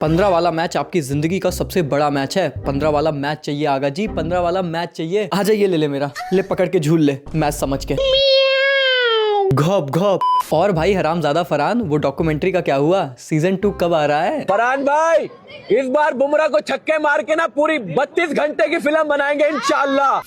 15 वाला मैच आपकी जिंदगी का सबसे बड़ा मैच है। 15 वाला मैच चाहिए आगा जी, 15 वाला मैच चाहिए। आ जाइए, ले मेरा, ले पकड़ के झूल ले मैच समझ के। घोप घोप। और भाई हरामजादा फरहान, वो डॉक्यूमेंट्री का क्या हुआ? सीजन 2 कब आ रहा है? फरहान भाई, इस बार बुमराह को छक्के मार के ना पूरी 32 घंटे की फिल्म बनाएंगे इंशाल्लाह।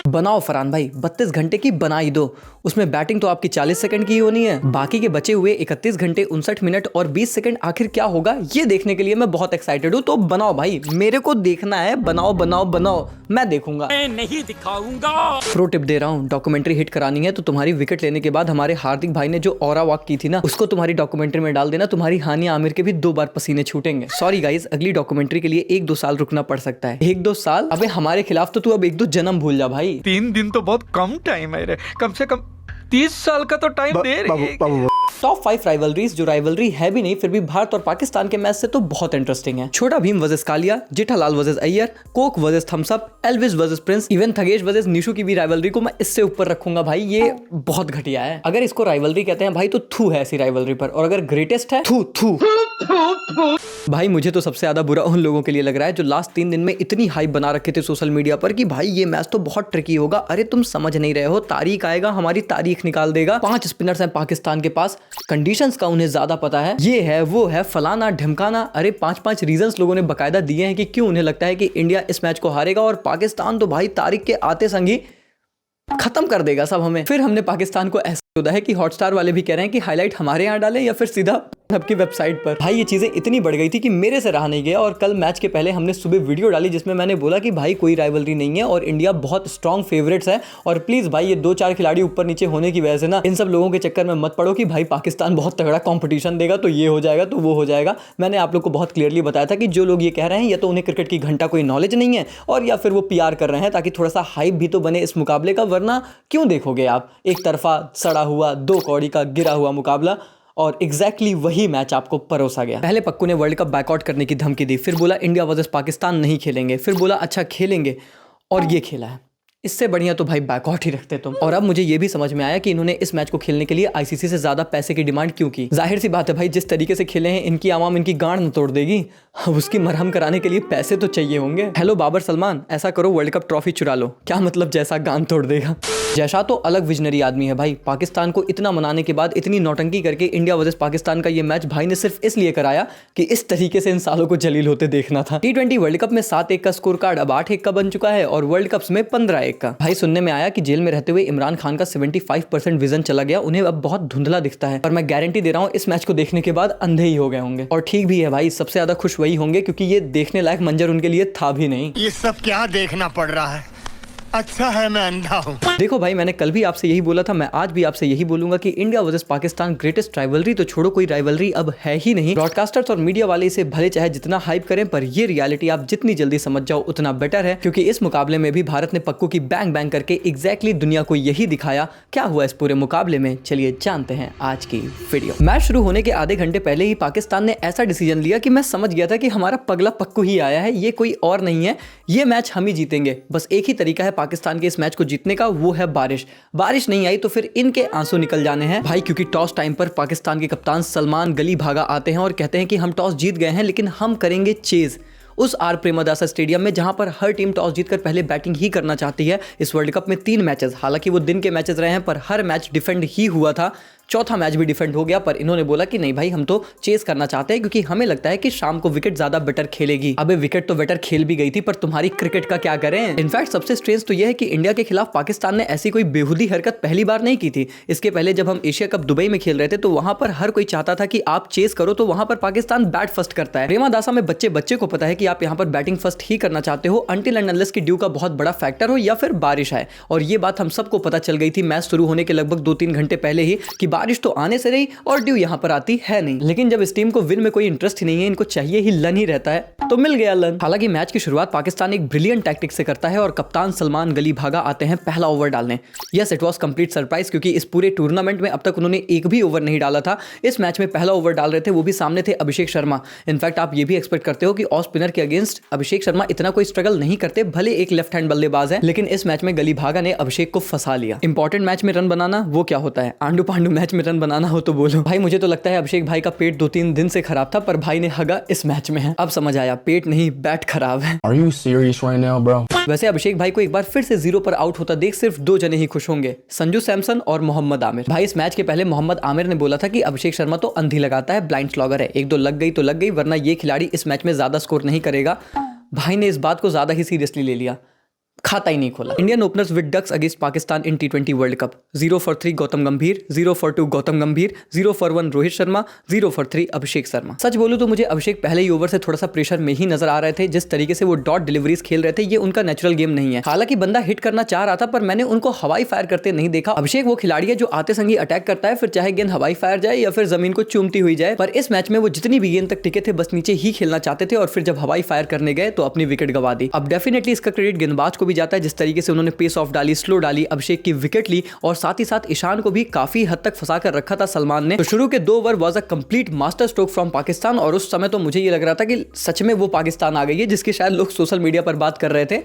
बनाओ फरहान भाई, 32 घंटे की बना ही दो। उसमें बैटिंग तो आपकी 40 सेकंड की ही होनी है, बाकी के बचे हुए 31 घंटे 59 मिनट और 20 सेकंड आखिर क्या होगा ये देखने के लिए मैं बहुत एक्साइटेड हूँ। तो बनाओ भाई, मेरे को देखना है, बनाओ बनाओ बनाओ, मैं देखूंगा, मैं नहीं दिखाऊंगा। प्रो टिप दे रहा हूँ, डॉक्यूमेंट्री हिट करानी है तो तुम्हारी विकेट लेने के बाद हमारे हार्दिक भाई ने जो ऑरा वॉक की थी ना, उसको तुम्हारी डॉक्यूमेंट्री में डाल देना। तुम्हारी हानिया आमिर के भी 2 बार पसीने छूटेंगे। सॉरी गाइज, अगली डॉक्यूमेंट्री के लिए 1-2 साल रुकना पड़ सकता है। 1-2 साल? अबे हमारे खिलाफ तो तू अब 1-2 जन्म भूल जा भाई। 3 दिन तो बहुत कम टाइम है रे, कम से कम 30 साल का तो टाइम दे रे। टॉप 5 राइवलरीज, जो राइवलरी है भी नहीं फिर भी भारत और पाकिस्तान के मैच से तो बहुत इंटरेस्टिंग है। Chhota Bheem versus Kaliya, Jethalal versus Iyer, Coke versus Thums Up, Elvish versus Prince, even Thugesh versus Nishu की भी राइवलरी को मैं इससे ऊपर रखूंगा भाई। ये बहुत घटिया है। अगर इसको राइवलरी कहते हैं भाई तो थू है ऐसी राइवलरी पर, और अगर ग्रेटेस्ट है थू थू। भाई मुझे तो सबसे ज्यादा बुरा उन लोगों के लिए लग रहा है जो लास्ट 3 दिन में इतनी हाइप बना रखे थे सोशल मीडिया पर कि भाई ये मैच तो बहुत ट्रिकी होगा। अरे तुम समझ नहीं रहे हो, तारीख आएगा, हमारी तारीख निकाल देगा। 5 स्पिनर्स हैं पाकिस्तान के पास, कंडीशंस का उन्हें ज्यादा पता है, ये है वो है, फलाना ढमकाना। अरे 5-5 रीजंस लोगों ने बकायदा दिए हैं कि क्यों उन्हें लगता है कि इंडिया इस मैच को हारेगा, और पाकिस्तान तो भाई तारीख के आते संग ही खत्म कर देगा सब हमें। फिर हमने पाकिस्तान को ऐसा होता है कि हॉटस्टार वाले भी कह रहे हैं कि हाईलाइट हमारे यहाँ डालें या फिर सीधा आपकी वेबसाइट पर। भाई ये चीजें इतनी बढ़ गई थी कि मेरे से रहा नहीं गया, और कल मैच के पहले हमने सुबह वीडियो डाली जिसमें मैंने बोला कि भाई कोई राइवलरी नहीं है और इंडिया बहुत स्ट्रॉन्ग फेवरेट्स है, और प्लीज भाई ये 2-4 खिलाड़ी ऊपर नीचे होने की वजह से ना इन सब लोगों के चक्कर में मत पड़ो कि भाई पाकिस्तान बहुत तगड़ा कॉम्पिटिशन देगा तो ये हो जाएगा तो वो हो जाएगा। मैंने आप लोग को बहुत क्लियरली बताया था कि जो लोग ये कह रहे हैं या तो उन्हें क्रिकेट की घंटा कोई नॉलेज नहीं है, और या फिर वो PR कर रहे हैं ताकि थोड़ा सा हाइप भी तो बने इस मुकाबले का, वरना क्यों देखोगे आप एक तरफा सड़ा हुआ 2 कौड़ी का गिरा हुआ मुकाबला। और एग्जैक्टली वही मैच आपको परोसा गया। पहले पक्कू ने वर्ल्ड कप बैकआउट करने की धमकी दी, फिर बोला इंडिया वर्सेस पाकिस्तान नहीं खेलेंगे, फिर बोला अच्छा खेलेंगे, और ये खेला है। इससे बढ़िया तो भाई बैकआउट ही रखते तुम। और अब मुझे ये भी समझ में आया कि इन्होंने इस मैच को खेलने के लिए ICC से ज्यादा पैसे की डिमांड क्यों की। जाहिर सी बात है भाई, जिस तरीके से खेले हैं इनकी आवाम इनकी गांड न तोड़ देगी, अब उसकी मरहम कराने के लिए पैसे तो चाहिए होंगे। हेलो बाबर सलमान, ऐसा करो वर्ल्ड कप ट्रॉफी चुरा लो। क्या मतलब जैसा गांड तोड़ देगा? जैसा तो अलग विजनरी आदमी है भाई। पाकिस्तान को इतना मनाने के बाद इतनी नौटंकी करके इंडिया वर्सेस पाकिस्तान का ये मैच भाई ने सिर्फ इसलिए कराया कि इस तरीके से इन सालों को जलील होते देखना था। T20 वर्ल्ड कप में 7-1 का स्कोर कार्ड अब 8-1 का बन चुका है, और वर्ल्ड कप्स में 15-1 का। भाई सुनने में आया कि जेल में रहते हुए इमरान खान का 75% विजन चला गया, उन्हें अब बहुत धुंधला दिखता है। और मैं गारंटी दे रहा हूँ इस मैच को देखने के बाद अंधे ही हो गए होंगे। और ठीक भी है भाई, सबसे ज्यादा खुश वही होंगे क्योंकि ये देखने लायक मंजर उनके लिए था भी नहीं। ये सब क्या देखना पड़ रहा है? अच्छा है मैं अंधा हूँ। देखो भाई, मैंने कल भी आपसे यही बोला था, मैं आज भी आपसे यही बोलूंगा कि India versus Pakistan greatest rivalry तो छोड़ो, कोई राइवलरी अब है ही नहीं। ब्रॉडकास्टर्स और मीडिया वाले इसे भले चाहे जितना हाइप करें, पर ये रियलिटी आप जितनी जल्दी समझ जाओ उतना बेटर है, क्योंकि इस मुकाबले में भी भारत ने पक्कू की बैंग बैंग करके एग्जैक्टली दुनिया को यही दिखाया। क्या हुआ इस पूरे मुकाबले में, चलिए जानते हैं आज की वीडियो। मैच शुरू होने के आधे घंटे पहले ही पाकिस्तान ने ऐसा डिसीजन लिया कि मैं समझ गया था कि हमारा पगला पक्कू ही आया है, ये कोई और नहीं है, ये मैच हम ही जीतेंगे। बस एक ही तरीका है पाकिस्तान के इस मैच जीतने का, वो है बारिश। बारिश नहीं आई तो फिर इनके आंसू निकल जाने हैं भाई, क्योंकि टॉस टाइम पर पाकिस्तान के कप्तान सलमान गली भागा आते हैं और कहते हैं कि हम टॉस जीत गए हैं लेकिन हम करेंगे चेज। उस आर प्रेमदासा स्टेडियम में जहां पर हर टीम टॉस जीतकर पहले बैटिंग ही करना चाहती है। इस वर्ल्ड कप में 3 मैचेस, हालांकि वो दिन के मैचेस रहे हैं, पर हर मैच डिफेंड ही हुआ था। चौथा मैच भी डिफेंड हो गया, पर इन्होंने बोला कि नहीं भाई हम तो चेस करना चाहते हैं क्योंकि हमें लगता है कि शाम को विकेट ज्यादा बेटर खेलेगी। अबे विकेट तो बेटर खेल भी गई थी, पर तुम्हारी क्रिकेट का क्या करें। इनफैक्ट सबसे स्ट्रेंज तो यह है कि इंडिया के खिलाफ पाकिस्तान ने ऐसी कोई बेहुदी हरकत पहली बार नहीं की थी। इसके पहले जब हम एशिया कप दुबई में खेल रहे थे तो वहां पर हर कोई चाहता था कि आप चेस करो, तो वहां पर पाकिस्तान बैट फर्स्ट करता है। प्रेमदासा में बच्चे बच्चे को पता है कि आप यहाँ पर बैटिंग फर्स्ट ही करना चाहते हो, अनटिल एंड अनलेस की ड्यू का बहुत बड़ा फैक्टर हो या फिर बारिश आए। और ये बात हम सबको पता चल गई थी मैच शुरू होने के लगभग 2-3 घंटे पहले ही कि बारिश तो आने से रही और ड्यू यहाँ पर आती है नहीं। लेकिन जब इस टीम को विन में कोई इंटरेस्ट ही नहीं है, इनको चाहिए ही लन ही रहता है, तो मिल गया लन। हालांकि मैच की शुरुआत पाकिस्तान एक ब्रिलियंट टैक्टिक से करता है और कप्तान सलमान गली भागा आते हैं पहला ओवर डालने। Yes, it was complete surprise क्योंकि इस पूरे टूर्नामेंट में अब तक उन्होंने एक भी ओवर नहीं डाला था। इस मैच में पहला ओवर डाल रहे थे, वो भी सामने थे अभिषेक शर्मा। इनफैक्ट आप ये भी एक्सपेक्ट करते हो कि ऑफ स्पिनर के अगेंस्ट अभिषेक शर्मा इतना कोई स्ट्रगल नहीं करते, भले एक लेफ्ट हैंड बल्लेबाज है, लेकिन इस मैच में गली भागा ने अभिषेक को फंसा लिया। इंपॉर्टेंट मैच में रन बनाना वो क्या होता है, आंडू पांडू मैच में रन बनाना हो तो बोलो। भाई मुझे तो लगता है अभिषेक भाई का पेट 2-3 दिन से खराब था, पर भाई ने हगा इस मैच में है। अब समझ आया, पेट नहीं बैट खराब है। Are you serious right now, bro? वैसे अभिषेक भाई को एक बार फिर से 0 पर आउट होता देख सिर्फ 2 जने ही खुश होंगे, संजू सैमसन और मोहम्मद आमिर। भाई इस मैच के पहले मोहम्मद आमिर ने बोला था कि अभिषेक शर्मा तो अंधी लगाता है, ब्लाइंड स्लॉगर है, 1-2 लग गई तो लग गई, वरना ये खिलाड़ी इस मैच में ज्यादा स्कोर नहीं करेगा। भाई ने इस बात को ज्यादा ही सीरियसली ले लिया, खाता ही नहीं खोला। Indian openers with ducks against Pakistan in T20 world cup. 0 for 3 Gautam Gambhir, 0 for 2 Gautam Gambhir, 0 for 1 Rohit Sharma, 0 for 3 Abhishek Sharma. सच बोलूं तो मुझे अभिषेक पहले ही ओवर से थोड़ा सा प्रेशर में ही नजर आ रहे थे। जिस तरीके से वो डॉट डिलीवरीज खेल रहे थे, ये उनका नेचुरल गेम नहीं है। हालांकि बंदा हिट करना चाह रहा था, पर मैंने उनको हवाई फायर करते नहीं देखा। अभिषेक वो खिलाड़ी है जो आते संगी अटैक करता है, फिर चाहे गेंद हवाई फायर जाए या फिर जमीन को चूमती हुई जाए। पर इस मैच में वो जितनी भी गेंद तक टिके थे बस नीचे ही खेलना चाहते थे, और फिर जब हवाई फायर करने गए तो अपनी विकेट गवा दी। अब डेफिनेटली इसका क्रेडिट गेंदबाज को भी जाता है, जिस तरीके से उन्होंने पेस ऑफ डाली, स्लो डाली, अभिषेक की विकेट ली, और साथ ही साथ ईशान को भी काफी हद तक फंसा कर रखा था सलमान ने। तो शुरू के 2 over was a complete master stroke from Pakistan, और उस समय तो मुझे ये लग रहा था कि सच में वो पाकिस्तान आ गई है जिसकी शायद लोग सोशल मीडिया पर बात कर रहे थे।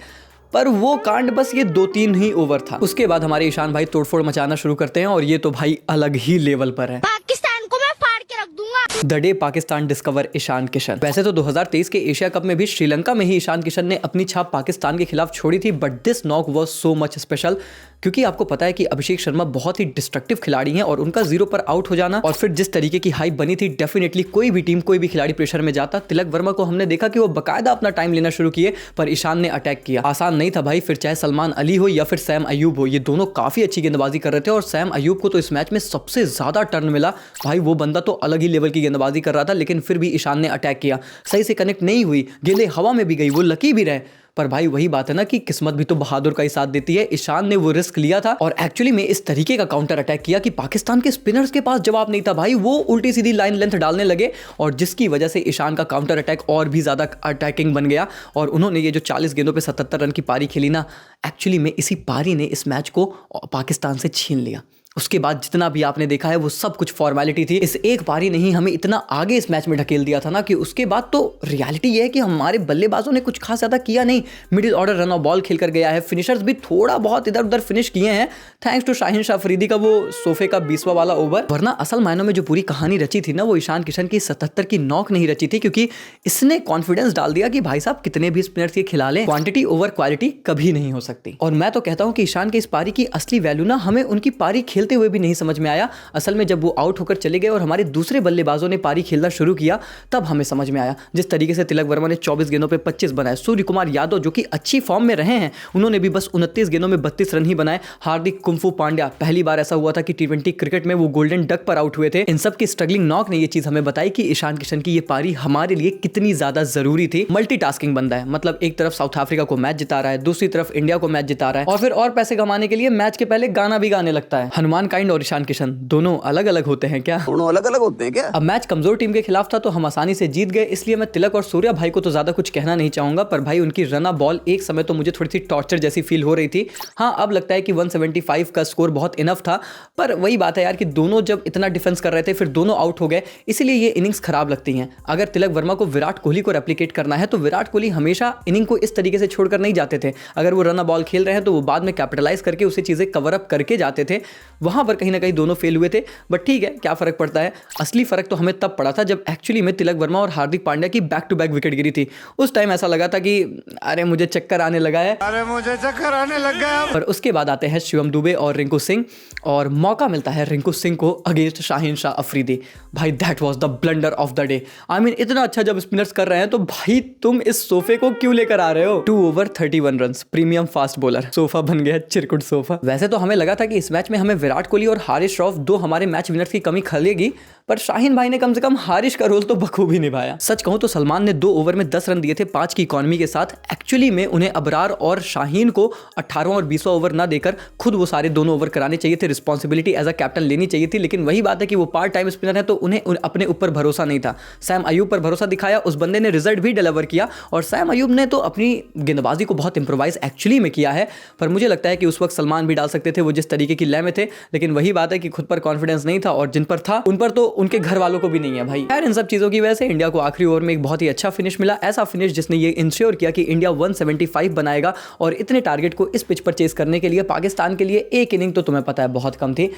पर वो कांड बस ये 2-3 ही ओवर था। उसके बाद हमारे ईशान भाई तोड़फोड़ मचाना शुरू करते हैं, और ये तो भाई अलग ही लेवल पर है। पाकिस्तान को मैं फाड़ के रख दूंगा। The day Pakistan discover Ishan Kishan. वैसे तो 2023 के एशिया कप में भी श्रीलंका में ही ईशान किशन ने अपनी छाप पाकिस्तान के खिलाफ छोड़ी थी, but this knock was so much special, क्योंकि आपको पता है कि अभिषेक शर्मा बहुत ही डिस्ट्रक्टिव खिलाड़ी हैं, और उनका 0 पर आउट हो जाना और फिर जिस तरीके की हाइप बनी थी, डेफिनेटली कोई भी टीम, कोई भी खिलाड़ी प्रेशर में जाता। तिलक वर्मा को हमने देखा कि वो बकायदा अपना टाइम लेना शुरू किए, पर ईशान ने अटैक किया। आसान नहीं था भाई, फिर चाहे सलमान अली हो या फिर सैम अयूब हो, ये दोनों काफी अच्छी गेंदबाजी कर रहे थे, और सैम अयूब को तो इस मैच में सबसे ज्यादा टर्न मिला। भाई वो बंदा तो अलग ही लेवल की गेंदबाजी कर रहा था, लेकिन फिर भी ईशान ने अटैक किया, सही से कनेक्ट नहीं हुई, गेंदें हवा में भी गई, वो लकी भी रहे। पर भाई वही बात है ना कि किस्मत भी तो बहादुर का ही साथ देती है। ईशान ने वो रिस्क लिया था और एक्चुअली में इस तरीके का काउंटर अटैक किया कि पाकिस्तान के स्पिनर्स के पास जवाब नहीं था। भाई वो उल्टी सीधी लाइन लेंथ डालने लगे, और जिसकी वजह से ईशान का काउंटर अटैक और भी ज्यादा अटैकिंग बन गया, और उन्होंने ये जो 40 गेंदों पे 77 रन की पारी खेली ना, एक्चुअली में इसी पारी ने इस मैच को पाकिस्तान से छीन लिया। उसके बाद जितना भी आपने देखा है वो सब कुछ फॉर्मेलिटी थी। इस एक पारी ने ही हमें इतना आगे इस मैच में ढकेल दिया था ना कि उसके बाद तो रियलिटी ये है कि हमारे बल्लेबाजों ने कुछ खास ज्यादा किया नहीं। Middle order run of ball खेल कर गया है, फिनिशर्स भी थोड़ा बहुत इधर उधर फिनिश किए हैं, थैंक्स टू शाहीन शाह अफरीदी का वो सोफे का 20वां वाला ओवर। वरना असल मायनों में जो पूरी कहानी रची थी ना, वो ईशान किशन की 77 की नॉक नहीं रची थी, क्योंकि इसने कॉन्फिडेंस डाल दिया कि भाई साहब कितने भी स्पिनर्स ये खिला लें, क्वांटिटी ओवर क्वालिटी कभी नहीं हो सकती। और मैं तो कहता हूं कि ईशान के इस पारी की असली वैल्यू ना हमें उनकी पारी खेलते हुए भी नहीं समझ में आया। असल में जब वो आउट होकर चले गए और हमारे दूसरे बल्लेबाजों ने पारी खेलना शुरू किया, तब हमें समझ में आया। जिस तरीके से तिलक वर्मा ने 24 गेंदों पे 25 बनाए, सूर्य कुमार यादव जो कि अच्छी फॉर्म में रहे हैं, उन्होंने भी बस 29 गेंदों में 32 रन ही बनाए। हार्दिक कुंफू पांड्या, पहली बार ऐसा हुआ था कि T20 क्रिकेट में वो गोल्डन डक पर आउट हुए थे। इन सब की स्ट्रगलिंग नॉक ने ये चीज हमें बताई कि ईशान किशन की ये पारी हमारे लिए कितनी ज्यादा जरूरी थी। मल्टीटास्किंग बंदा है, मतलब एक तरफ साउथ अफ्रीका को मैच जिता रहा है, दूसरी तरफ इंडिया को मैच जिता रहा है, और फिर और पैसे कमाने के लिए मैच के पहले गाना भी गाने लगता है। हनुमान काइंड और ईशान किशन दोनों अलग अलग होते हैं क्या? दोनों अलग अलग होते हैं क्या? अब मैच कमजोर टीम के खिलाफ था तो हम आसानी से जीत गए, इसलिए मैं तिलक और सूर्या भाई को तो ज्यादा कुछ कहना नहीं चाहूंगा, पर भाई उनकी रन बॉल एक समय तो मुझे थोड़ी सी टॉर्चर जैसी फील हो रही थी। हाँ, अब लगता है कि 175 का स्कोर बहुत इनफ था, पर वही बात है यार कि दोनों जब इतना डिफेंस कर रहे थे फिर दोनों आउट हो गए, इसीलिए ये इनिंग्स खराब लगती हैं। अगर तिलक वर्मा को विराट कोहली को रेप्लिकेट करना है तो विराट कोहली हमेशा इनिंग को इस तरीके से छोड़कर नहीं जाते थे। अगर वो रन बॉल खेल रहे हैं तो वो बाद में कैपिटलाइज करके उसे चीजें कवर अप करके जाते थे। वहां पर कहीं ना कहीं दोनों फेल हुए थे, बट ठीक है, क्या फर्क पड़ता है। असली फर्क तो हमें तब पड़ा था जब एक्चुअली में तिलक वर्मा और हार्दिक पांड्या की बैक टू बैक विकेट गिरी थी। उस टाइम ऐसा लगा था कि अरे मुझे चक्कर आने लगा है, अरे मुझे चक्कर आने लग गया। पर उसके बाद आते हैं शिवम दुबे और रिंकू सिंह, और मौका मिलता है रिंकू सिंह को अगेंस्ट शाहीन शाह अफरीदी। भाई that was the blunder of the day. I mean इतना अच्छा जब स्पिनर्स कर रहे हैं तो भाई तुम इस सोफे को क्यों लेकर आ रहे हो? 2 over 31 run, premium fast bowler, sofa बन गया चिरकुट सोफा। वैसे तो हमें लगा था कि इस मैच में हमें विराट कोहली और हारिस रऊफ, दो हमारे मैच विनर्स की कमी खलेगी, पर शाहीन भाई ने कम से कम हारिश का रोल तो बखूबी निभाया। सच कहूं तो सलमान ने 2 ओवर में 10 रन दिए थे 5 की इकॉनमी के साथ। एक्चुअली में उन्हें अबरार और शाहीन को 18वां और 20वां ओवर ना देकर खुद वो सारे दोनों ओवर कराने चाहिए थे, रिस्पॉन्सिबिलिटी एज अ कैप्टन लेनी चाहिए थी। लेकिन वही बात है कि वो पार्ट टाइम स्पिनर है तो उन्हें अपने ऊपर भरोसा नहीं था। सैम अयूब पर भरोसा दिखाया, उस बंदे ने रिजल्ट भी डिलीवर किया और सैम अयूब ने तो अपनी गेंदबाजी को बहुत इंप्रोवाइज एक्चुअली में किया है। पर मुझे लगता है कि उस वक्त सलमान भी डाल सकते थे, वो जिस तरीके की लय में थे। लेकिन वही बात है कि खुद पर कॉन्फिडेंस नहीं था और जिन पर था उन पर तो उनके घर वालों को भी नहीं है भाई। खैर इन सब चीजों की वजह से इंडिया को आखिरी ओवर में एक बहुत ही अच्छा फिनिश मिला, ऐसा फिनिश जिसने ये इंश्योर किया कि इंडिया 175 बनाएगा। और इतने टारगेट को इस पिच पर चेस करने के लिए पाकिस्तान के लिए एक इनिंग तो तुम्हें पता है बहुत कम थी।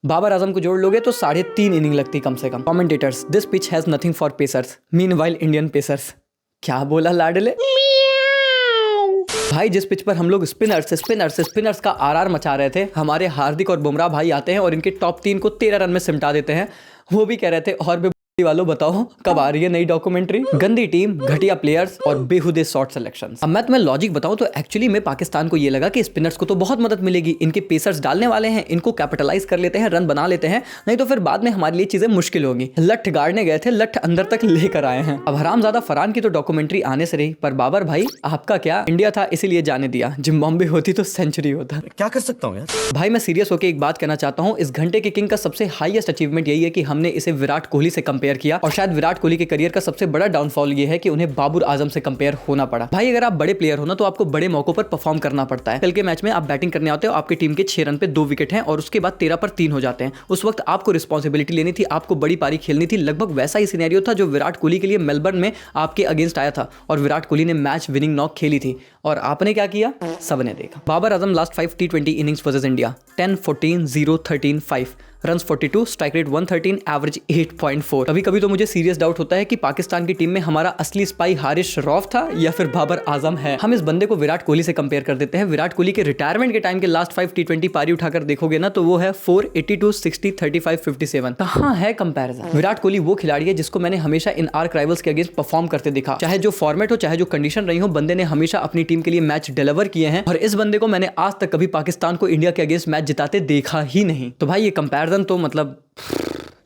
बाबर आजम को जोड़ लोगे तो 3.5 इनिंग लगती कम से कम। Commentators, this pitch has nothing for pacers, meanwhile Indian pacers. क्या बोला लाडले भाई? जिस पिच पर हम लोग स्पिनर्स का आरआर मचा रहे थे, हमारे हार्दिक और बुमराह भाई आते हैं और इनके टॉप 3 को 13 रन में सिमटा देते हैं। वो भी कह रहे थे और भी वालों बताओ कब आ रही है नई डॉक्यूमेंट्री। गंदी टीम, घटिया प्लेयर्स और बेहुदे शॉट सिलेक्शंस। अब मैं तुम्हें लॉजिक बताऊं तो एक्चुअली में पाकिस्तान को ये लगा कि स्पिनर्स को तो बहुत मदद मिलेगी, इनके पेसर्स डालने वाले हैं, इनको कैपिटलाइज कर लेते हैं, रन बना लेते हैं, नहीं तो फिर बाद में हमारे लिए चीजें मुश्किल होगी। लठ गाड़ने गए थे, लठ अंदर तक लेकर आए हैं। अब हरामजादा फरहान की तो डॉक्यूमेंट्री आने से रही, पर बाबर भाई आपका क्या, इंडिया था इसीलिए जाने दिया, जिम्बाब्वे होती तो सेंचुरी होता। क्या कर सकता हूँ यार? भाई मैं सीरियस होकर एक बात कहना चाहता हूँ, इस घंटे के किंग का सबसे हाईएस्ट अचीवमेंट यही है कि हमने इसे विराट कोहली से कंपेयर किया। और शायद विराट कोहली के करियर का सबसे बड़ा डाउनफॉल ये है कि उन्हें बाबर आजम से कंपेयर होना पड़ा। भाई अगर आप बड़े प्लेयर हो ना तो आपको बड़े मौकों पर परफॉर्म करना पड़ता है। कल के मैच में आप बैटिंग करने आते हो, आपकी टीम के 6 रन पे 2 विकेट हैं और उसके बाद 13 पर 3 हो जाते हैं। उस वक्त आपको रिस्पॉन्सिबिलिटी लेनी थी, आपको बड़ी पारी खेलनी थी। लगभग वैसा ही सिनेरियो था जो विराट कोहली के लिए मेलबर्न में आपके अगेंस्ट आया था और विराट कोहली ने मैच विनिंग नॉक खेली थी। और आपने क्या किया, सबने देखा। Babar Azam last 5 T20 innings versus India 10, 14, 0, 13, 5 runs 42, strike rate 113, average 8.4। कभी कभी तो मुझे सीरियस डाउट होता है कि पाकिस्तान की टीम में हमारा असली स्पाई हारिश रौफ था या फिर बाबर आजम है। हम इस बंदे को विराट कोहली से कंपेयर कर देते हैं। विराट कोहली के रिटायरमेंट के टाइम के लास्ट 5 T20 पारी उठाकर देखोगे ना तो वो है 4, 82, 60, 35, 57। कहाँ है कंपैरिजन? विराट कोहली वो खिलाड़ी है जिसको मैंने हमेशा इन आर्क राइवल्स के अगेंस्ट परफॉर्म करते देखा। चाहे जो फॉर्मेट हो, चाहे जो कंडीशन रही हो, बंदे ने हमेशा अपनी टीम के लिए मैच डिलीवर किए हैं। और इस बंदे को मैंने आज तक कभी पाकिस्तान को इंडिया के अगेंस्ट मैच जिताते देखा ही नहीं। तो भाई ये कंपैरिजन तो मतलब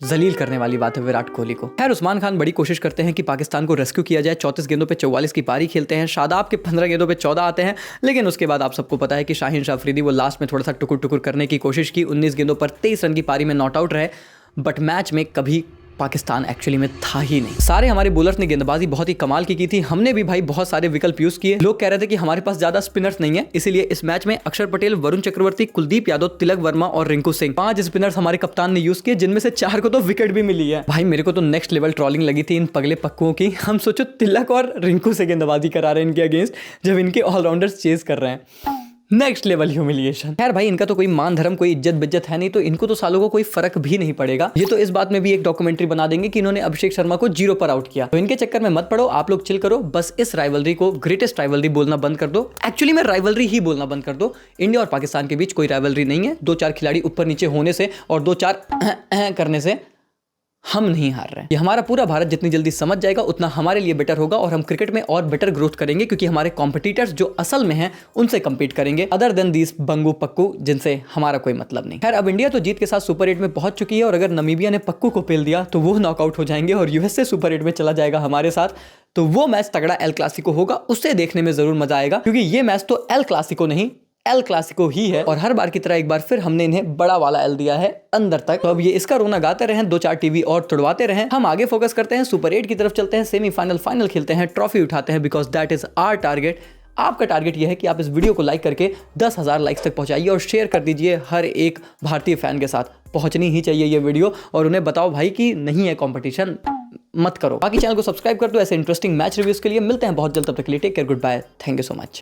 जलील करने वाली बात है विराट कोहली को। खैर उस्मान खान बड़ी कोशिश करते हैं कि पाकिस्तान को रेस्क्यू किया जाए। 34 गेंदों पे 44 की पारी खेलते हैं। शादाब के 15 गेंदों पे 14 आते हैं। लेकिन उसके बाद आप सबको पता है कि शाहीन शाह अफरीदी वो लास्ट में थोड़ा सा टुकुर टुकुर करने की कोशिश की। 19 गेंदों पर 23 रन की पारी में नॉट आउट रहे। बट मैच में कभी पाकिस्तान एक्चुअली में था ही नहीं। सारे हमारे बॉलर्स ने गेंदबाजी बहुत ही कमाल की थी। हमने भी भाई बहुत सारे विकल्प यूज किए। लोग कह रहे थे कि हमारे पास ज्यादा स्पिनर्स नहीं है, इसीलिए इस मैच में अक्षर पटेल, वरुण चक्रवर्ती, कुलदीप यादव, तिलक वर्मा और रिंकू सिंह 5 स्पिनर्स हमारे कप्तान ने यूज किए, जिनमें से 4 को तो विकेट भी मिली है। भाई मेरे को तो नेक्स्ट लेवल ट्रोलिंग लगी थी इन पगले पक्कुओं की। हम सोचो तिलक और रिंकू से गेंदबाजी करा रहे हैं इनके अगेंस्ट, जब इनके ऑलराउंडर्स चेज कर रहे हैं। Next level humiliation. खैर भाई इनका तो कोई मान धर्म, कोई इज्जत बिज्जत है नहीं, तो इनको तो सालों को कोई फर्क भी नहीं पड़ेगा। ये तो इस बात में भी एक डॉक्यूमेंट्री बना देंगे कि इन्होंने अभिषेक शर्मा को 0 पर आउट किया। तो इनके चक्कर में मत पड़ो, आप लोग चिल करो। बस इस राइवलरी को ग्रेटेस्ट राइवलरी बोलना बंद कर दो। एक्चुअली में राइवलरी ही बोलना बंद कर दो। इंडिया और पाकिस्तान के बीच कोई राइवलरी नहीं है। 2-4 खिलाड़ी ऊपर नीचे होने से और 2-4 करने से हम नहीं हार रहे हैं। ये हमारा पूरा भारत जितनी जल्दी समझ जाएगा उतना हमारे लिए बेटर होगा और हम क्रिकेट में और बेटर ग्रोथ करेंगे, क्योंकि हमारे कॉम्पिटिटर्स जो असल में हैं उनसे compete करेंगे, अदर देन दीस बंगू पक्कू जिनसे हमारा कोई मतलब नहीं। खैर अब इंडिया तो जीत के साथ सुपर 8 में पहुंच चुकी है और अगर नमीबिया ने पक्कू को पेल दिया तो वो नॉकआउट हो जाएंगे और यूएसए सुपर 8 में चला जाएगा हमारे साथ। तो वो मैच तगड़ा एल क्लासिको होगा, उससे देखने में जरूर मजा आएगा, क्योंकि ये मैच तो एल क्लासिको नहीं एल क्लासिको ही है। और हर बार की तरह एक बार फिर हमने इन्हें बड़ा वाला एल दिया है अंदर तक। तो अब ये इसका रोना गाते रहें, 2-4 टीवी और तुड़वाते रहें। हम आगे फोकस करते हैं, सुपर 8 की तरफ चलते हैं, सेमीफाइनल फाइनल खेलते हैं, ट्रॉफी उठाते हैं, because that is our target. आपका टारगेट यह है कि आप इस वीडियो को लाइक करके 10,000 लाइक्स तक पहुंचाइए और शेयर कर दीजिए हर एक भारतीय फैन के साथ। पहुंचनी ही चाहिए ये वीडियो और उन्हें बताओ भाई कि नहीं है कंपटीशन, मत करो। बाकी चैनल को सब्सक्राइब कर दो ऐसे इंटरेस्टिंग मैच रिव्यूज के लिए। मिलते हैं बहुत जल्द, तब तक के लिए take care, good bye, thank you so much.